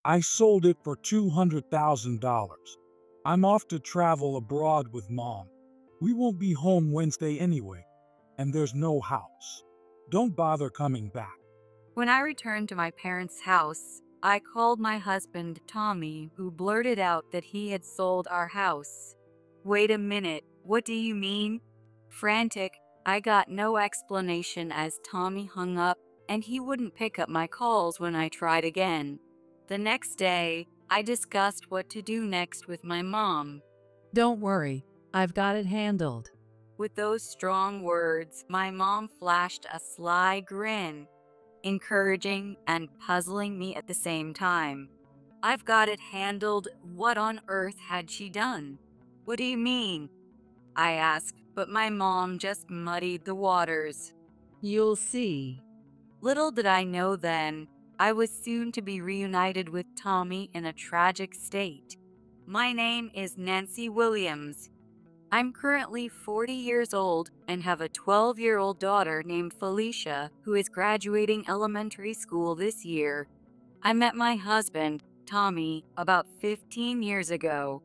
I sold it for $200,000. I'm off to travel abroad with Mom. We won't be home Wednesday anyway, and there's no house. Don't bother coming back. When I returned to my parents' house, I called my husband, Tommy, who blurted out that he had sold our house. Wait a minute, what do you mean? Frantic, I got no explanation as Tommy hung up, and he wouldn't pick up my calls when I tried again. The next day, I discussed what to do next with my mom. Don't worry, I've got it handled. With those strong words, my mom flashed a sly grin, encouraging and puzzling me at the same time. I've got it handled. What on earth had she done? What do you mean? I asked, but my mom just muddied the waters. You'll see. Little did I know then, I was soon to be reunited with Tommy in a tragic state. My name is Nancy Williams. I'm currently 40 years old and have a 12-year-old daughter named Felicia who is graduating elementary school this year. I met my husband, Tommy, about 15 years ago.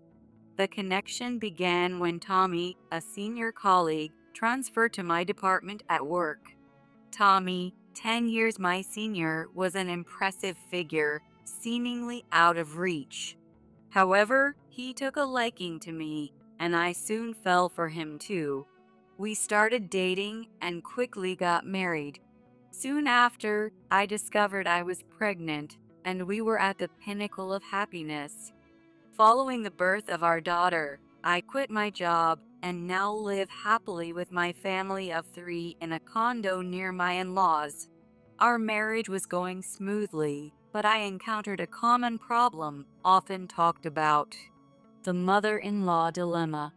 The connection began when Tommy, a senior colleague, transferred to my department at work. Tommy, 10 years my senior, was an impressive figure, seemingly out of reach. However, he took a liking to me, and I soon fell for him too. We started dating and quickly got married. Soon after, I discovered I was pregnant, and we were at the pinnacle of happiness. Following the birth of our daughter, I quit my job and now live happily with my family of 3 in a condo near my in-laws. Our marriage was going smoothly, but I encountered a common problem often talked about: the mother-in-law dilemma.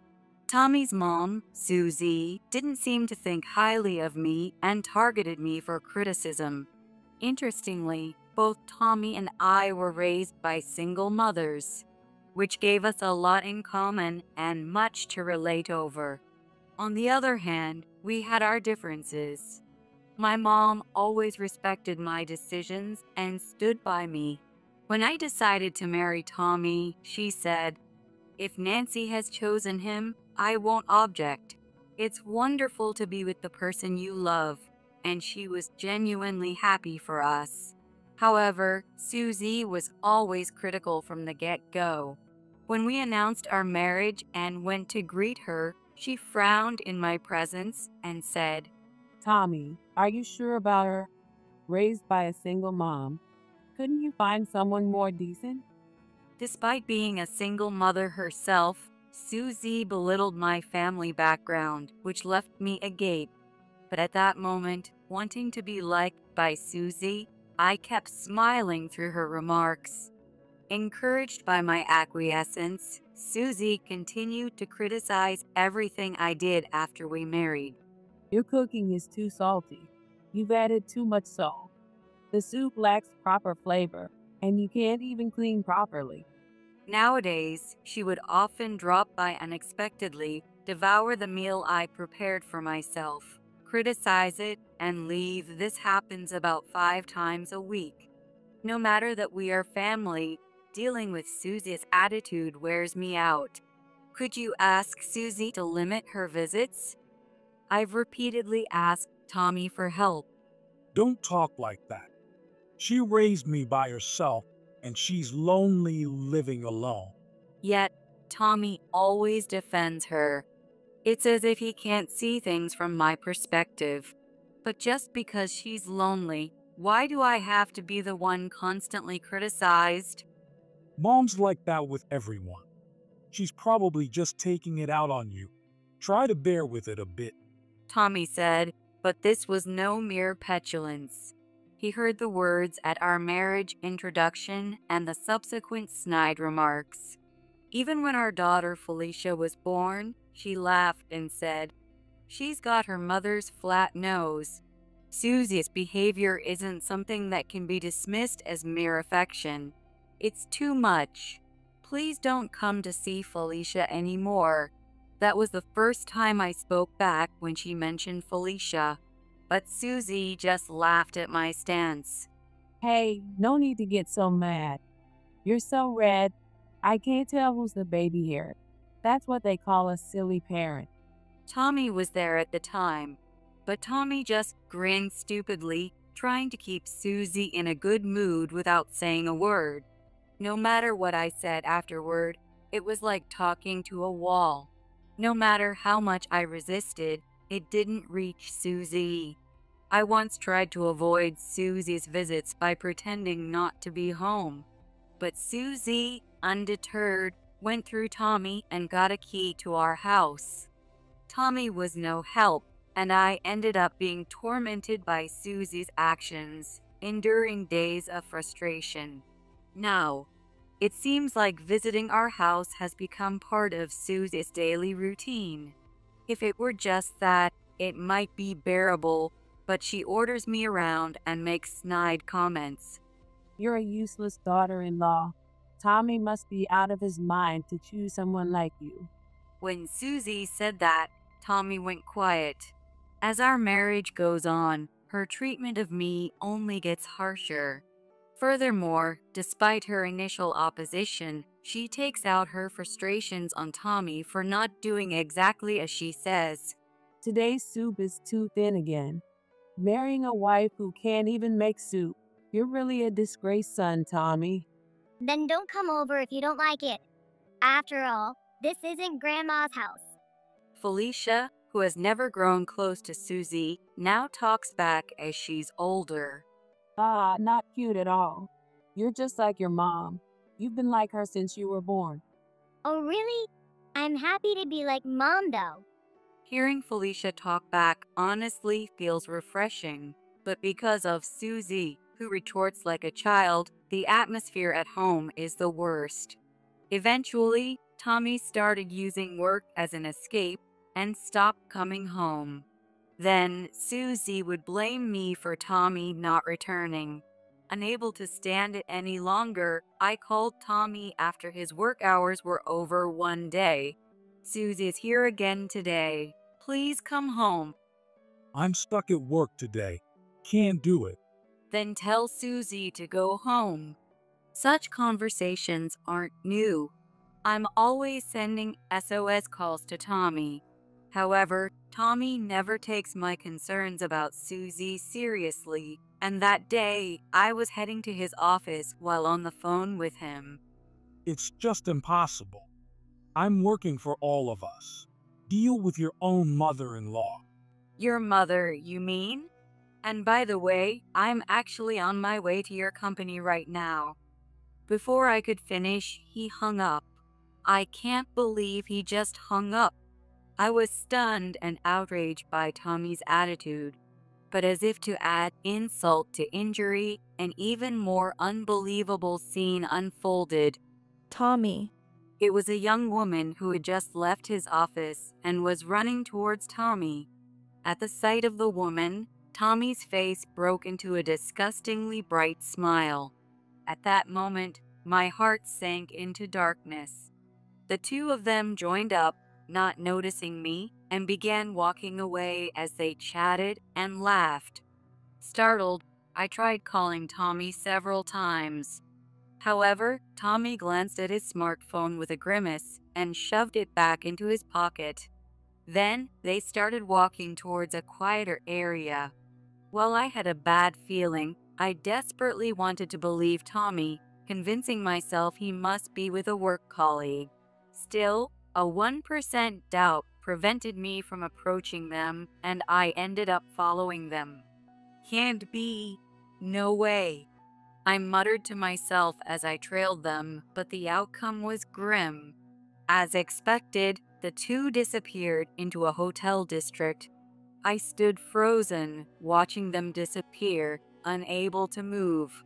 Tommy's mom, Susie, didn't seem to think highly of me and targeted me for criticism. Interestingly, both Tommy and I were raised by single mothers, which gave us a lot in common and much to relate over. On the other hand, we had our differences. My mom always respected my decisions and stood by me. When I decided to marry Tommy, she said, "If Nancy has chosen him, I won't object. It's wonderful to be with the person you love," and she was genuinely happy for us. However, Susie was always critical from the get-go. When we announced our marriage and went to greet her, she frowned in my presence and said, Tommy, are you sure about her? Raised by a single mom, couldn't you find someone more decent? Despite being a single mother herself, Susie belittled my family background, which left me agape. But at that moment, wanting to be liked by Susie, I kept smiling through her remarks. Encouraged by my acquiescence, Susie continued to criticize everything I did after we married. Your cooking is too salty. You've added too much salt. The soup lacks proper flavor, and you can't even clean properly. Nowadays, she would often drop by unexpectedly, devour the meal I prepared for myself, criticize it, and leave. This happens about 5 times a week. No matter that we are family, dealing with Susie's attitude wears me out. Could you ask Susie to limit her visits? I've repeatedly asked Tommy for help. Don't talk like that. She raised me by herself, and she's lonely living alone. Yet, Tommy always defends her. It's as if he can't see things from my perspective. But just because she's lonely, why do I have to be the one constantly criticized? Mom's like that with everyone. She's probably just taking it out on you. Try to bear with it a bit. Tommy said, but this was no mere petulance. He heard the words at our marriage introduction and the subsequent snide remarks. Even when our daughter Felicia was born, she laughed and said, "She's got her mother's flat nose." Susie's behavior isn't something that can be dismissed as mere affection. It's too much. Please don't come to see Felicia anymore. That was the first time I spoke back when she mentioned Felicia. But Susie just laughed at my stance. Hey, no need to get so mad. You're so red. I can't tell who's the baby here. That's what they call a silly parent. Tommy was there at the time, but Tommy just grinned stupidly, trying to keep Susie in a good mood without saying a word. No matter what I said afterward, it was like talking to a wall. No matter how much I resisted, it didn't reach Susie. I once tried to avoid Susie's visits by pretending not to be home. But Susie, undeterred, went through Tommy and got a key to our house. Tommy was no help, and I ended up being tormented by Susie's actions, enduring days of frustration. Now, it seems like visiting our house has become part of Susie's daily routine. If it were just that, it might be bearable, but she orders me around and makes snide comments. You're a useless daughter-in-law. Tommy must be out of his mind to choose someone like you. When Susie said that, Tommy went quiet. As our marriage goes on, her treatment of me only gets harsher. Furthermore, despite her initial opposition, she takes out her frustrations on Tommy for not doing exactly as she says. Today's soup is too thin again. Marrying a wife who can't even make soup. You're really a disgraced son, Tommy. Then don't come over if you don't like it. After all, this isn't Grandma's house. Felicia, who has never grown close to Susie, now talks back as she's older. Ah, not cute at all. You're just like your mom. You've been like her since you were born. Oh, really? I'm happy to be like Mom, though. Hearing Felicia talk back honestly feels refreshing, but because of Susie, who retorts like a child, the atmosphere at home is the worst. Eventually, Tommy started using work as an escape and stopped coming home. Then Susie would blame me for Tommy not returning. Unable to stand it any longer, I called Tommy after his work hours were over one day. Susie's here again today. Please come home. I'm stuck at work today. Can't do it. Then tell Susie to go home. Such conversations aren't new. I'm always sending SOS calls to Tommy. However, Tommy never takes my concerns about Susie seriously, and that day I was heading to his office while on the phone with him. It's just impossible. I'm working for all of us. Deal with your own mother-in-law. Your mother, you mean? And by the way, I'm actually on my way to your company right now. Before I could finish, he hung up. I can't believe he just hung up. I was stunned and outraged by Tommy's attitude, but as if to add insult to injury, an even more unbelievable scene unfolded. Tommy. It was a young woman who had just left his office and was running towards Tommy. At the sight of the woman, Tommy's face broke into a disgustingly bright smile. At that moment, my heart sank into darkness. The two of them joined up, not noticing me, and began walking away as they chatted and laughed. Startled, I tried calling Tommy several times. However, Tommy glanced at his smartphone with a grimace and shoved it back into his pocket. Then they started walking towards a quieter area. While I had a bad feeling, I desperately wanted to believe Tommy, convincing myself he must be with a work colleague. Still, a 1% doubt prevented me from approaching them, and I ended up following them. Can't be. No way. I muttered to myself as I trailed them, but the outcome was grim. As expected, the two disappeared into a hotel district. I stood frozen, watching them disappear, unable to move.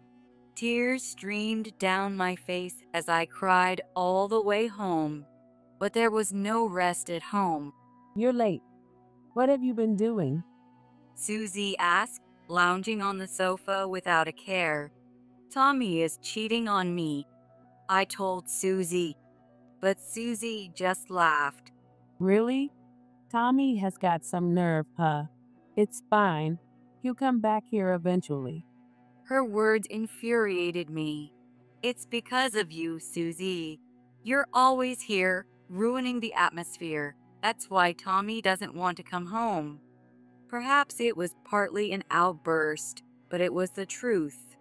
Tears streamed down my face as I cried all the way home. But there was no rest at home. You're late. What have you been doing? Susie asked, lounging on the sofa without a care. Tommy is cheating on me, I told Susie. But Susie just laughed. Really? Tommy has got some nerve, huh? It's fine. He'll come back here eventually. Her words infuriated me. It's because of you, Susie. You're always here, ruining the atmosphere. That's why Tommy doesn't want to come home. Perhaps it was partly an outburst, but it was the truth.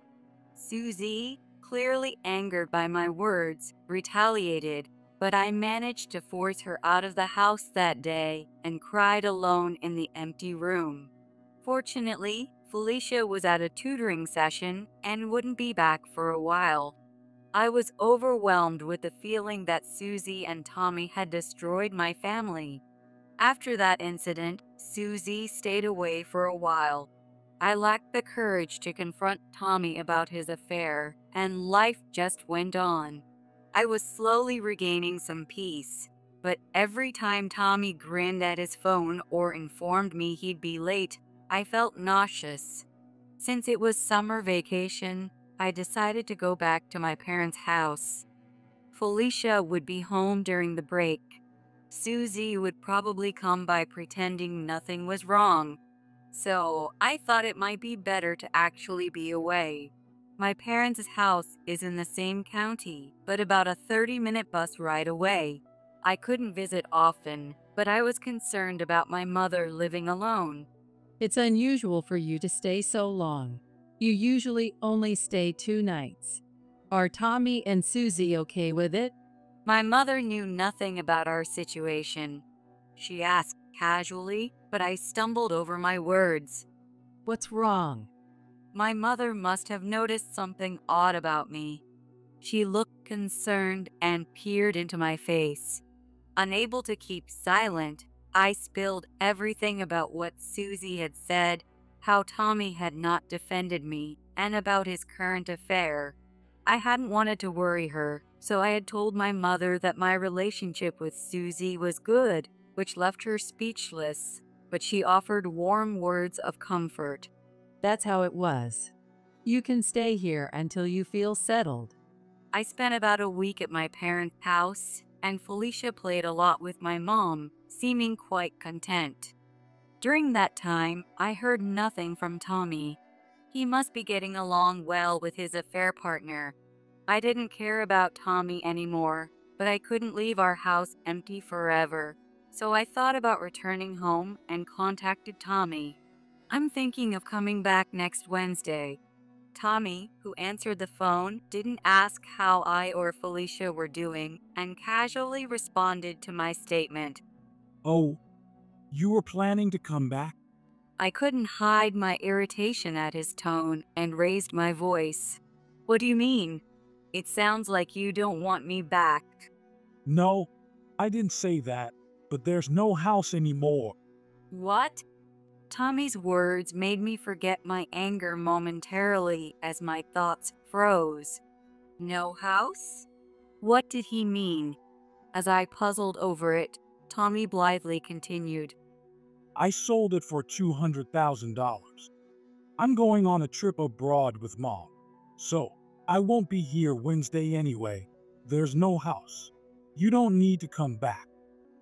Susie, clearly angered by my words, retaliated, but I managed to force her out of the house that day and cried alone in the empty room. Fortunately, Felicia was at a tutoring session and wouldn't be back for a while. I was overwhelmed with the feeling that Susie and Tommy had destroyed my family. After that incident, Susie stayed away for a while. I lacked the courage to confront Tommy about his affair, and life just went on. I was slowly regaining some peace, but every time Tommy grinned at his phone or informed me he'd be late, I felt nauseous. Since it was summer vacation, I decided to go back to my parents' house. Felicia would be home during the break. Susie would probably come by pretending nothing was wrong. So I thought it might be better to actually be away. My parents' house is in the same county, but about a 30-minute bus ride away. I couldn't visit often, but I was concerned about my mother living alone. It's unusual for you to stay so long. You usually only stay 2 nights. Are Tommy and Susie okay with it? My mother knew nothing about our situation. She asked casually, but I stumbled over my words. What's wrong? My mother must have noticed something odd about me. She looked concerned and peered into my face. Unable to keep silent, I spilled everything about what Susie had said, how Tommy had not defended me, and about his current affair. I hadn't wanted to worry her, so I had told my mother that my relationship with Susie was good, which left her speechless, but she offered warm words of comfort. That's how it was. You can stay here until you feel settled. I spent about a week at my parents' house, and Felicia played a lot with my mom, seeming quite content. During that time, I heard nothing from Tommy. He must be getting along well with his affair partner. I didn't care about Tommy anymore, but I couldn't leave our house empty forever, so I thought about returning home and contacted Tommy. I'm thinking of coming back next Wednesday. Tommy, who answered the phone, didn't ask how I or Felicia were doing and casually responded to my statement. Oh, you were planning to come back? I couldn't hide my irritation at his tone and raised my voice. What do you mean? It sounds like you don't want me back. No, I didn't say that, but there's no house anymore. What? Tommy's words made me forget my anger momentarily as my thoughts froze. No house? What did he mean? As I puzzled over it, Tommy blithely continued. I sold it for $200,000. I'm going on a trip abroad with Mom, so I won't be here Wednesday anyway. There's no house. You don't need to come back.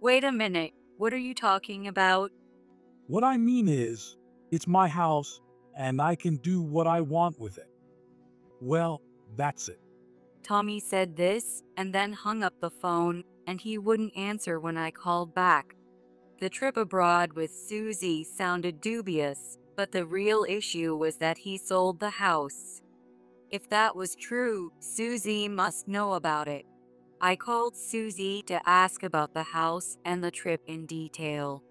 Wait a minute, what are you talking about? What I mean is, it's my house, and I can do what I want with it. Well, that's it. Tommy said this and then hung up the phone, and he wouldn't answer when I called back. The trip abroad with Susie sounded dubious, but the real issue was that he sold the house. If that was true, Susie must know about it. I called Susie to ask about the house and the trip in detail.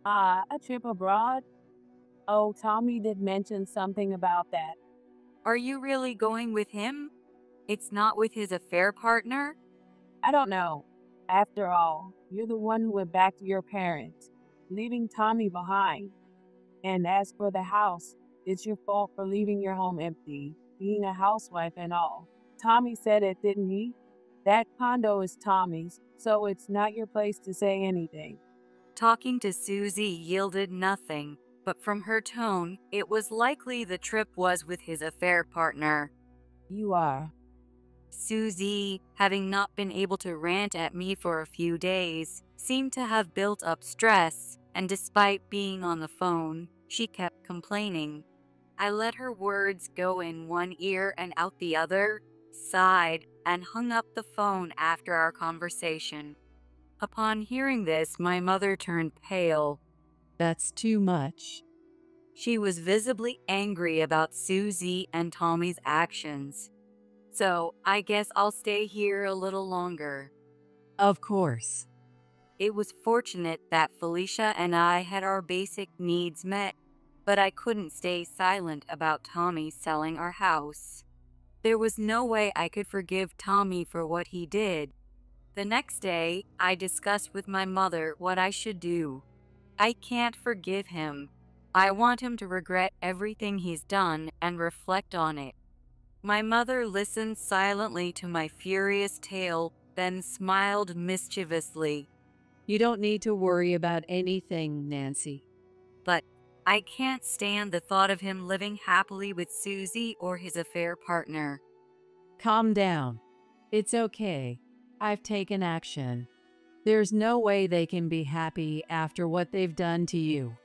A trip abroad? Oh, Tommy did mention something about that. Are you really going with him? It's not with his affair partner? I don't know. After all, you're the one who went back to your parents, leaving Tommy behind. And as for the house, it's your fault for leaving your home empty, being a housewife and all. Tommy said it, didn't he? That condo is Tommy's, so it's not your place to say anything. Talking to Susie yielded nothing, but from her tone, it was likely the trip was with his affair partner. You are. Susie, having not been able to rant at me for a few days, seemed to have built up stress, and despite being on the phone, she kept complaining. I let her words go in one ear and out the other, sighed, and hung up the phone after our conversation. Upon hearing this, my mother turned pale. That's too much. She was visibly angry about Susie and Tommy's actions. So, I guess I'll stay here a little longer. Of course. It was fortunate that Felicia and I had our basic needs met, but I couldn't stay silent about Tommy selling our house. There was no way I could forgive Tommy for what he did. The next day, I discussed with my mother what I should do. I can't forgive him. I want him to regret everything he's done and reflect on it. My mother listened silently to my furious tale, then smiled mischievously. You don't need to worry about anything, Nancy. But I can't stand the thought of him living happily with Susie or his affair partner. Calm down. It's okay. I've taken action. There's no way they can be happy after what they've done to you.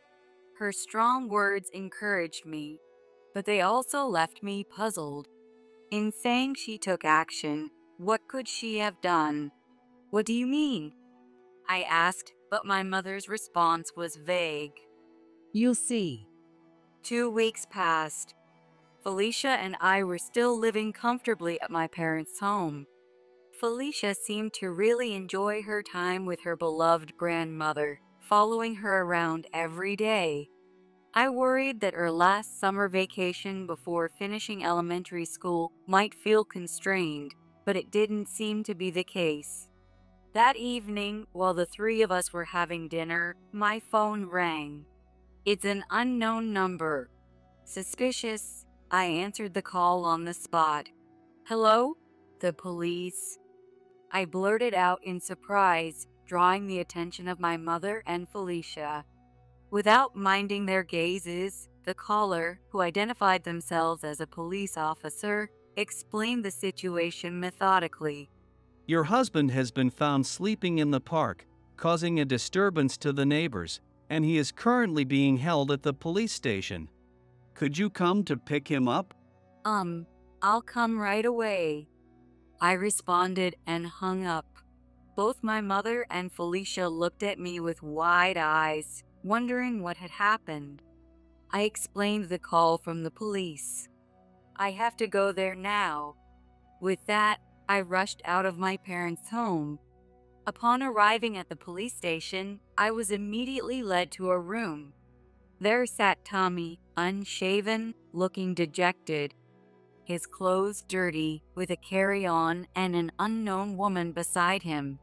Her strong words encouraged me, but they also left me puzzled. In saying she took action, what could she have done? What do you mean? I asked, but my mother's response was vague. You'll see. 2 weeks passed. Felicia and I were still living comfortably at my parents' home. Felicia seemed to really enjoy her time with her beloved grandmother, following her around every day. I worried that her last summer vacation before finishing elementary school might feel constrained, but it didn't seem to be the case. That evening, while the three of us were having dinner, my phone rang. It's an unknown number. Suspicious, I answered the call on the spot. Hello? The police. I blurted out in surprise, drawing the attention of my mother and Felicia. Without minding their gazes, the caller, who identified themselves as a police officer, explained the situation methodically. Your husband has been found sleeping in the park, causing a disturbance to the neighbors, and he is currently being held at the police station. Could you come to pick him up? I'll come right away. I responded and hung up. Both my mother and Felicia looked at me with wide eyes, wondering what had happened. I explained the call from the police. I have to go there now. With that, I rushed out of my parents' home. Upon arriving at the police station, I was immediately led to a room. There sat Tommy, unshaven, looking dejected. His clothes dirty, with a carry-on and an unknown woman beside him.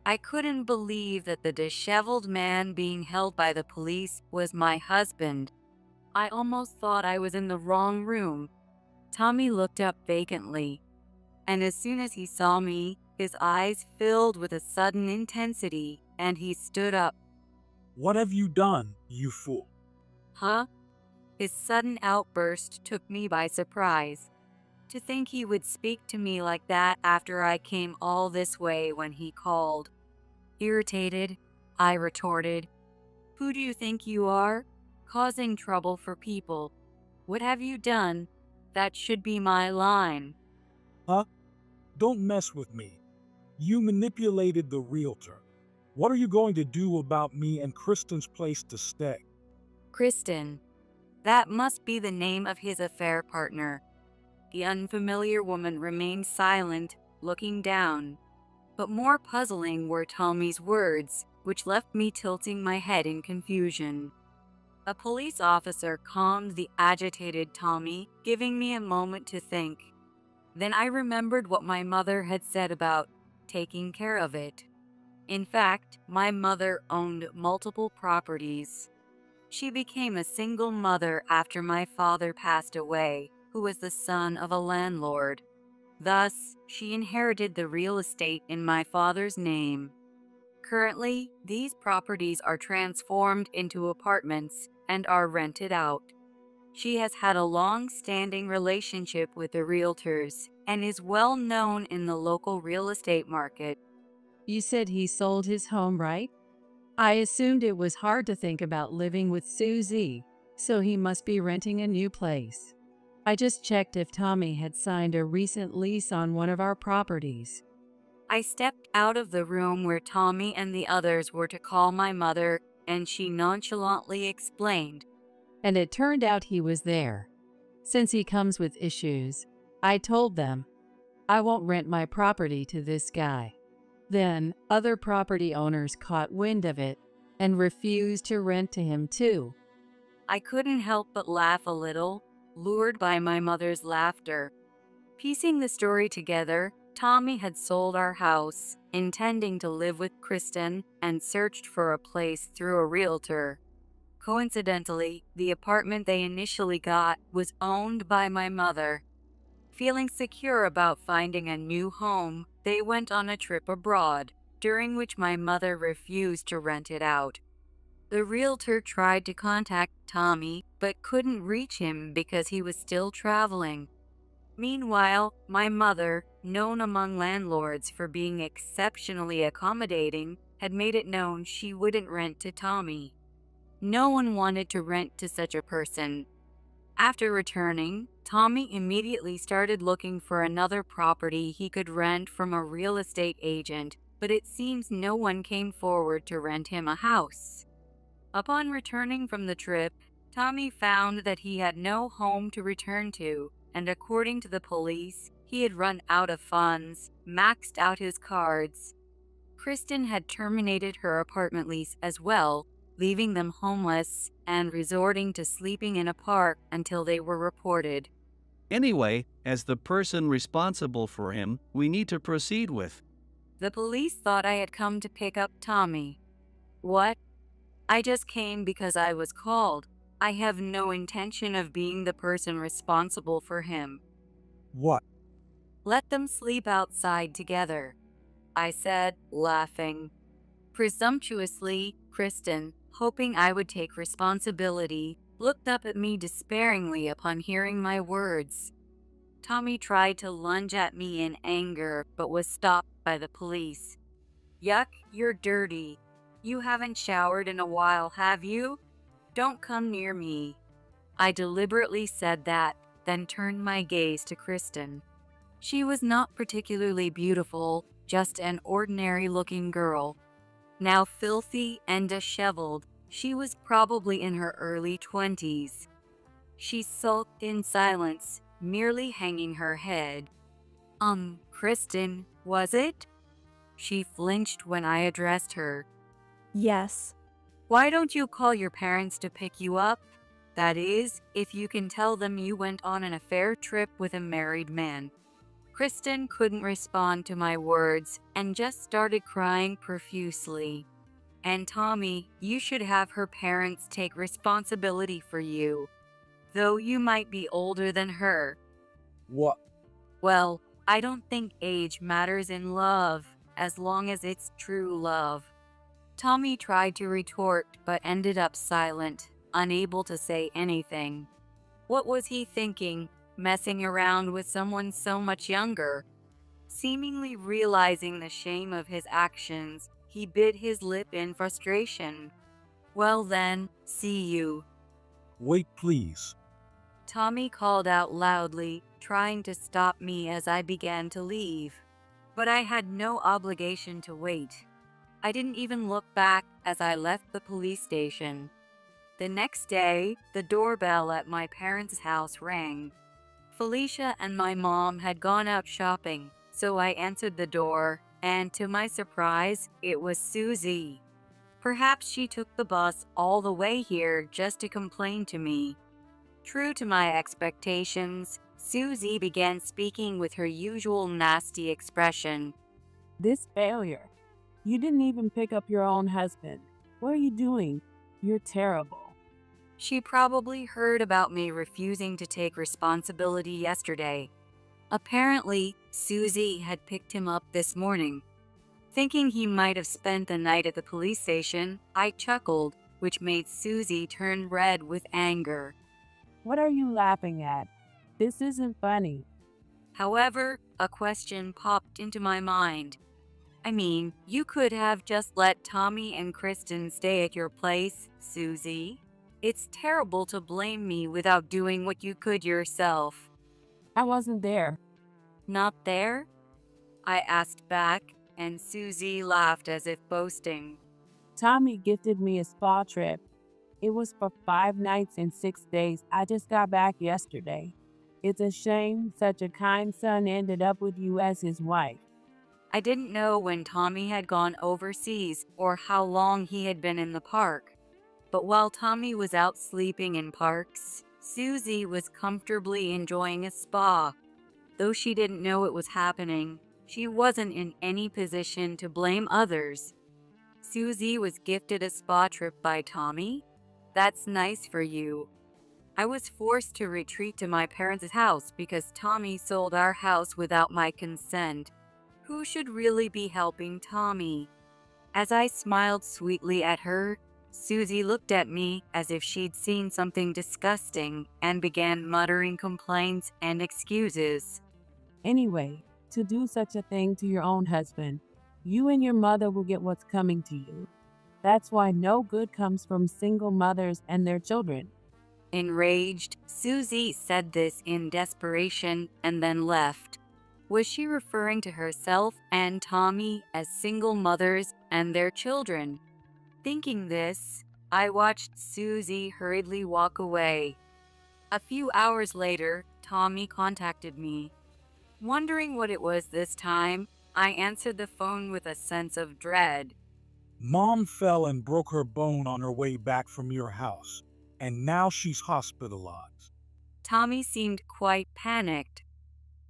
I couldn't believe that the disheveled man being held by the police was my husband. I almost thought I was in the wrong room. Tommy looked up vacantly, and as soon as he saw me, his eyes filled with a sudden intensity, and he stood up. What have you done, you fool? Huh? His sudden outburst took me by surprise. To think he would speak to me like that after I came all this way when he called. Irritated, I retorted, "Who do you think you are? Causing trouble for people. What have you done? That should be my line." Huh? Don't mess with me. You manipulated the realtor. What are you going to do about me and Kristen's place to stay? Kristen. That must be the name of his affair partner. The unfamiliar woman remained silent, looking down. But more puzzling were Tommy's words, which left me tilting my head in confusion. A police officer calmed the agitated Tommy, giving me a moment to think. Then I remembered what my mother had said about taking care of it. In fact, my mother owned multiple properties. She became a single mother after my father passed away, who was the son of a landlord. Thus, she inherited the real estate in my father's name. Currently, these properties are transformed into apartments and are rented out. She has had a long-standing relationship with the realtors and is well known in the local real estate market. You said he sold his home, right? I assumed it was hard to think about living with Susie, so he must be renting a new place. I just checked if Tommy had signed a recent lease on one of our properties. I stepped out of the room where Tommy and the others were to call my mother, and she nonchalantly explained. And it turned out he was there. Since he comes with issues, I told them, I won't rent my property to this guy. Then, other property owners caught wind of it and refused to rent to him too. I couldn't help but laugh a little, lured by my mother's laughter. Piecing the story together, Tommy had sold our house, intending to live with Kristen, and searched for a place through a realtor. Coincidentally, the apartment they initially got was owned by my mother. Feeling secure about finding a new home, they went on a trip abroad, during which my mother refused to rent it out. The realtor tried to contact Tommy, but couldn't reach him because he was still traveling. Meanwhile, my mother, known among landlords for being exceptionally accommodating, had made it known she wouldn't rent to Tommy. No one wanted to rent to such a person. After returning, Tommy immediately started looking for another property he could rent from a real estate agent, but it seems no one came forward to rent him a house. Upon returning from the trip, Tommy found that he had no home to return to, and according to the police, he had run out of funds, maxed out his cards. Kristen had terminated her apartment lease as well, leaving them homeless and resorting to sleeping in a park until they were reported. Anyway, as the person responsible for him, we need to proceed with. The police thought I had come to pick up Tommy. What? I just came because I was called. I have no intention of being the person responsible for him. What? Let them sleep outside together, I said, laughing. Presumptuously, Kristen, hoping I would take responsibility, looked up at me despairingly upon hearing my words. Tommy tried to lunge at me in anger, but was stopped by the police. Yuck, you're dirty. You haven't showered in a while, have you? Don't come near me. I deliberately said that, then turned my gaze to Kristen. She was not particularly beautiful, just an ordinary-looking girl. Now filthy and disheveled, she was probably in her early 20s. She sulked in silence, merely hanging her head. Kristen, was it? She flinched when I addressed her. Yes. Why don't you call your parents to pick you up? That is, if you can tell them you went on an affair trip with a married man. Kristen couldn't respond to my words and just started crying profusely. And Tommy, you should have her parents take responsibility for you, though you might be older than her. What? Well, I don't think age matters in love, as long as it's true love. Tommy tried to retort, but ended up silent, unable to say anything. What was he thinking, messing around with someone so much younger? Seemingly realizing the shame of his actions, he bit his lip in frustration. Well then, see you. Wait, please. Tommy called out loudly, trying to stop me as I began to leave. But I had no obligation to wait. I didn't even look back as I left the police station. The next day, the doorbell at my parents' house rang. Felicia and my mom had gone out shopping, so I answered the door, and to my surprise, it was Susie. Perhaps she took the bus all the way here just to complain to me. True to my expectations, Susie began speaking with her usual nasty expression. This failure. You didn't even pick up your own husband. What are you doing? You're terrible. She probably heard about me refusing to take responsibility yesterday. Apparently, Susie had picked him up this morning. Thinking he might have spent the night at the police station, I chuckled, which made Susie turn red with anger. What are you laughing at? This isn't funny. However, a question popped into my mind. I mean, you could have just let Tommy and Kristen stay at your place, Susie. It's terrible to blame me without doing what you could yourself. I wasn't there. Not there? I asked back, and Susie laughed as if boasting. Tommy gifted me a spa trip. It was for 5 nights and 6 days. I just got back yesterday. It's a shame such a kind son ended up with you as his wife. I didn't know when Tommy had gone overseas or how long he had been in the park. But while Tommy was out sleeping in parks, Susie was comfortably enjoying a spa. Though she didn't know it was happening, she wasn't in any position to blame others. Susie was gifted a spa trip by Tommy? That's nice for you. I was forced to retreat to my parents' house because Tommy sold our house without my consent. Who should really be helping Tommy? As I smiled sweetly at her, Susie looked at me as if she'd seen something disgusting and began muttering complaints and excuses. Anyway, to do such a thing to your own husband, you and your mother will get what's coming to you. That's why no good comes from single mothers and their children. Enraged, Susie said this in desperation and then left. Was she referring to herself and Tommy as single mothers and their children? Thinking this, I watched Susie hurriedly walk away. A few hours later, Tommy contacted me. Wondering what it was this time, I answered the phone with a sense of dread. Mom fell and broke her bone on her way back from your house, and now she's hospitalized. Tommy seemed quite panicked.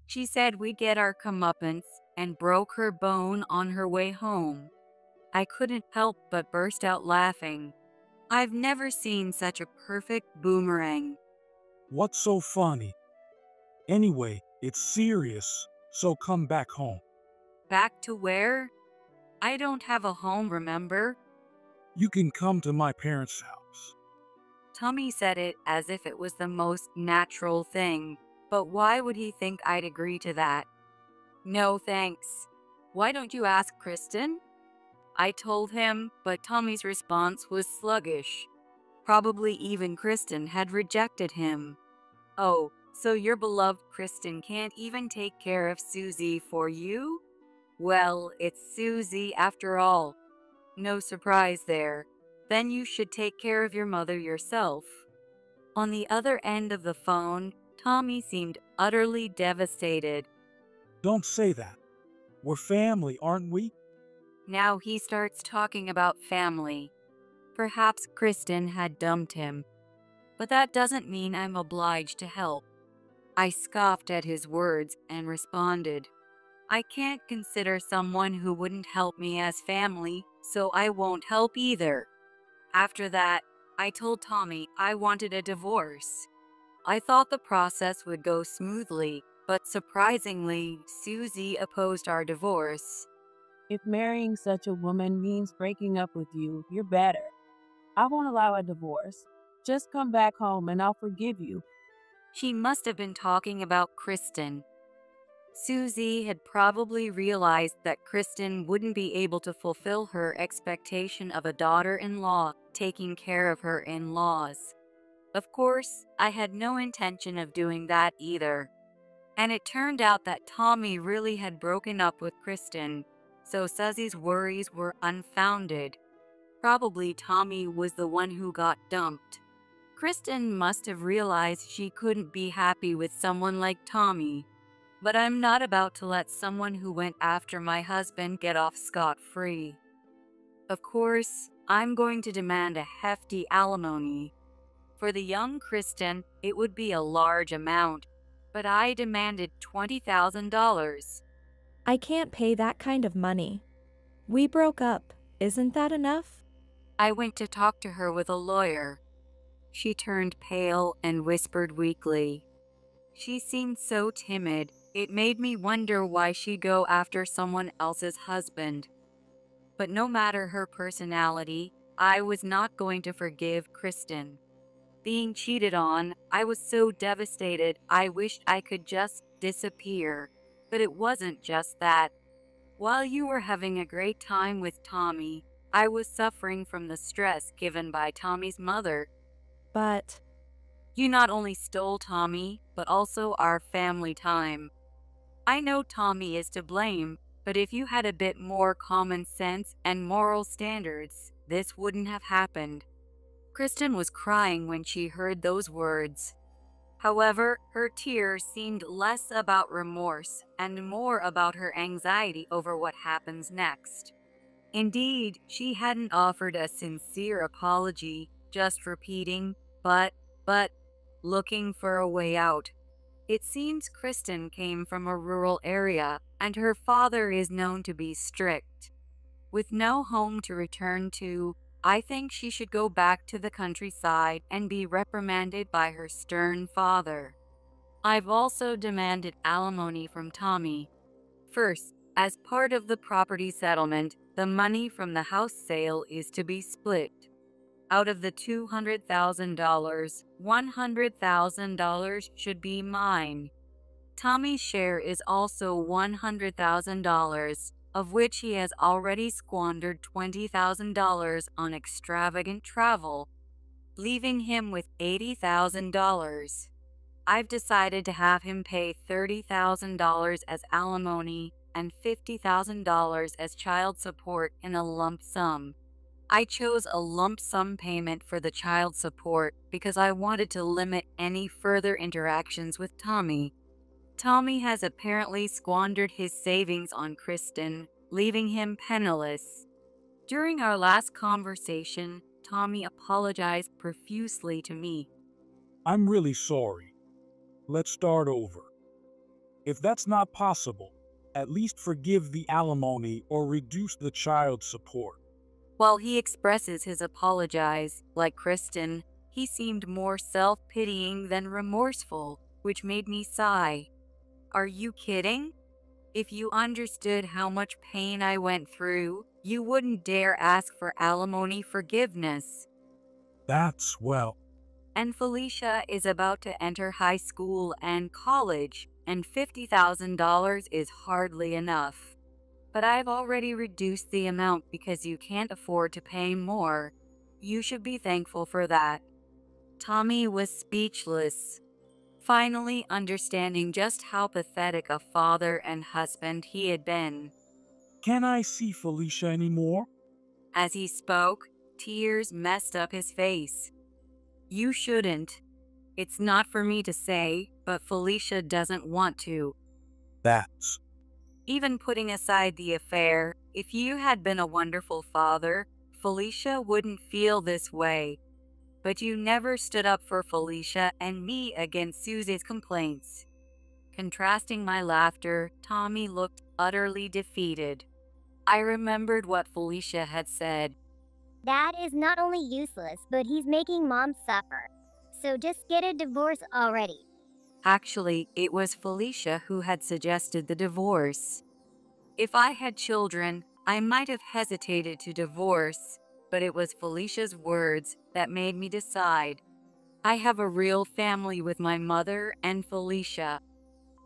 She said we'd get our comeuppance and broke her bone on her way home. I couldn't help but burst out laughing. I've never seen such a perfect boomerang. What's so funny? Anyway, it's serious, so come back home. Back to where? I don't have a home, remember? You can come to my parents' house. Tommy said it as if it was the most natural thing, but why would he think I'd agree to that? No thanks. Why don't you ask Kristen? I told him, but Tommy's response was sluggish. Probably even Kristen had rejected him. Oh, so your beloved Kristen can't even take care of Susie for you? Well, it's Susie after all. No surprise there. Then you should take care of your mother yourself. On the other end of the phone, Tommy seemed utterly devastated. Don't say that. We're family, aren't we? Now he starts talking about family. Perhaps Kristen had dumped him. But that doesn't mean I'm obliged to help. I scoffed at his words and responded, I can't consider someone who wouldn't help me as family, so I won't help either. After that, I told Tommy I wanted a divorce. I thought the process would go smoothly, but surprisingly, Susie opposed our divorce. If marrying such a woman means breaking up with you, you're better. I won't allow a divorce. Just come back home and I'll forgive you. She must have been talking about Kristen. Susie had probably realized that Kristen wouldn't be able to fulfill her expectation of a daughter-in-law taking care of her in-laws. Of course, I had no intention of doing that either. And it turned out that Tommy really had broken up with Kristen, so Susie's worries were unfounded. Probably Tommy was the one who got dumped. Kristen must have realized she couldn't be happy with someone like Tommy. But I'm not about to let someone who went after my husband get off scot-free. Of course, I'm going to demand a hefty alimony. For the young Kristen, it would be a large amount, but I demanded $20,000. I can't pay that kind of money. We broke up. Isn't that enough? I went to talk to her with a lawyer. She turned pale and whispered weakly. She seemed so timid, it made me wonder why she'd go after someone else's husband. But no matter her personality, I was not going to forgive Kristen. Being cheated on, I was so devastated I wished I could just disappear. But it wasn't just that. While you were having a great time with Tommy, I was suffering from the stress given by Tommy's mother. But You not only stole Tommy, but also our family time. I know Tommy is to blame, but if you had a bit more common sense and moral standards, this wouldn't have happened. Kristen was crying when she heard those words. However, her tears seemed less about remorse and more about her anxiety over what happens next. Indeed, she hadn't offered a sincere apology, just repeating, but, looking for a way out. It seems Kristen came from a rural area, and her father is known to be strict. With no home to return to, I think she should go back to the countryside and be reprimanded by her stern father. I've also demanded alimony from Tommy. First, as part of the property settlement, the money from the house sale is to be split. Out of the $200,000, $100,000 should be mine. Tommy's share is also $100,000, of which he has already squandered $20,000 on extravagant travel, leaving him with $80,000. I've decided to have him pay $30,000 as alimony and $50,000 as child support in a lump sum. I chose a lump sum payment for the child support because I wanted to limit any further interactions with Tommy. Tommy has apparently squandered his savings on Kristen, leaving him penniless. During our last conversation, Tommy apologized profusely to me. I'm really sorry. Let's start over. If that's not possible, at least forgive the alimony or reduce the child support. While he expresses his apologies, like Kristen, he seemed more self-pitying than remorseful, which made me sigh. Are you kidding? If you understood how much pain I went through, you wouldn't dare ask for alimony forgiveness. That's well. And Felicia is about to enter high school and college, and $50,000 is hardly enough. But I've already reduced the amount because you can't afford to pay more. You should be thankful for that. Tommy was speechless, finally understanding just how pathetic a father and husband he had been. Can I see Felicia anymore? As he spoke, tears messed up his face. You shouldn't. It's not for me to say, but Felicia doesn't want to. That's... Even putting aside the affair, if you had been a wonderful father, Felicia wouldn't feel this way. But you never stood up for Felicia and me against Susie's complaints. Contrasting my laughter, Tommy looked utterly defeated. I remembered what Felicia had said. Dad is not only useless, but he's making Mom suffer. So just get a divorce already. Actually, it was Felicia who had suggested the divorce. If I had children, I might have hesitated to divorce, but it was Felicia's words that made me decide. I have a real family with my mother and Felicia,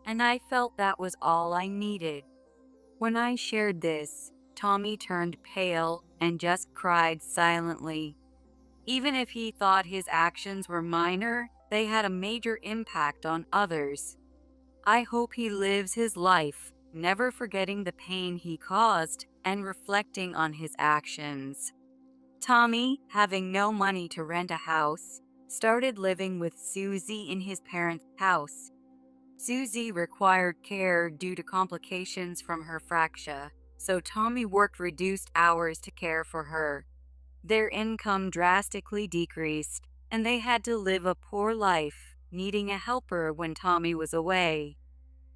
and I felt that was all I needed. When I shared this, Tommy turned pale and just cried silently. Even if he thought his actions were minor, they had a major impact on others. I hope he lives his life, never forgetting the pain he caused and reflecting on his actions. Tommy, having no money to rent a house, started living with Susie in his parents' house. Susie required care due to complications from her fracture, so Tommy worked reduced hours to care for her. Their income drastically decreased, and they had to live a poor life, needing a helper when Tommy was away.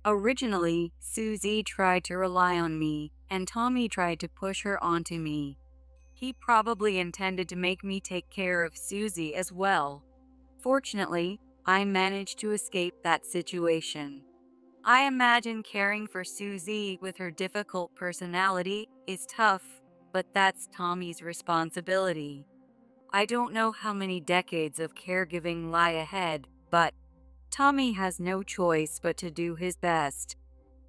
Originally, Susie tried to rely on me, and Tommy tried to push her onto me. He probably intended to make me take care of Susie as well. Fortunately, I managed to escape that situation. I imagine caring for Susie with her difficult personality is tough, but that's Tommy's responsibility. I don't know how many decades of caregiving lie ahead, but Tommy has no choice but to do his best.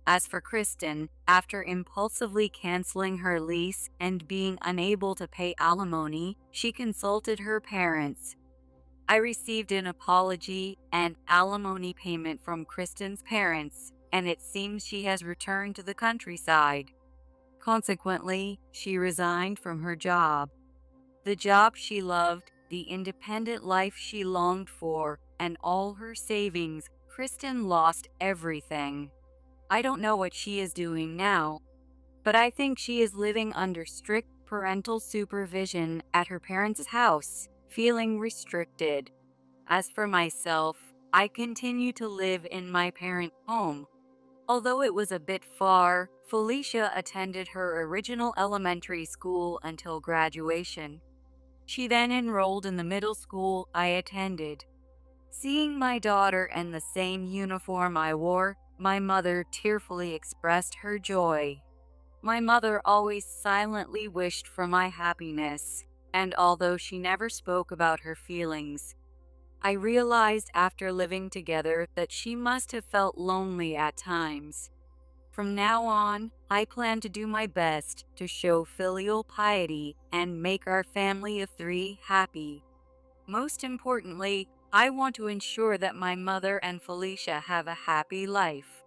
As for Kristen, after impulsively canceling her lease and being unable to pay alimony, she consulted her parents. I received an apology and alimony payment from Kristen's parents, and it seems she has returned to the countryside. Consequently, she resigned from her job. The job she loved, the independent life she longed for, and all her savings. Kristen lost everything. I don't know what she is doing now, but I think she is living under strict parental supervision at her parents' house, feeling restricted. As for myself, I continue to live in my parents' home. Although it was a bit far, Felicia attended her original elementary school until graduation. She then enrolled in the middle school I attended. Seeing my daughter in the same uniform I wore, my mother tearfully expressed her joy. My mother always silently wished for my happiness, and although she never spoke about her feelings, I realized after living together that she must have felt lonely at times. From now on, I plan to do my best to show filial piety and make our family of 3 happy. Most importantly, I want to ensure that my mother and Felicia have a happy life.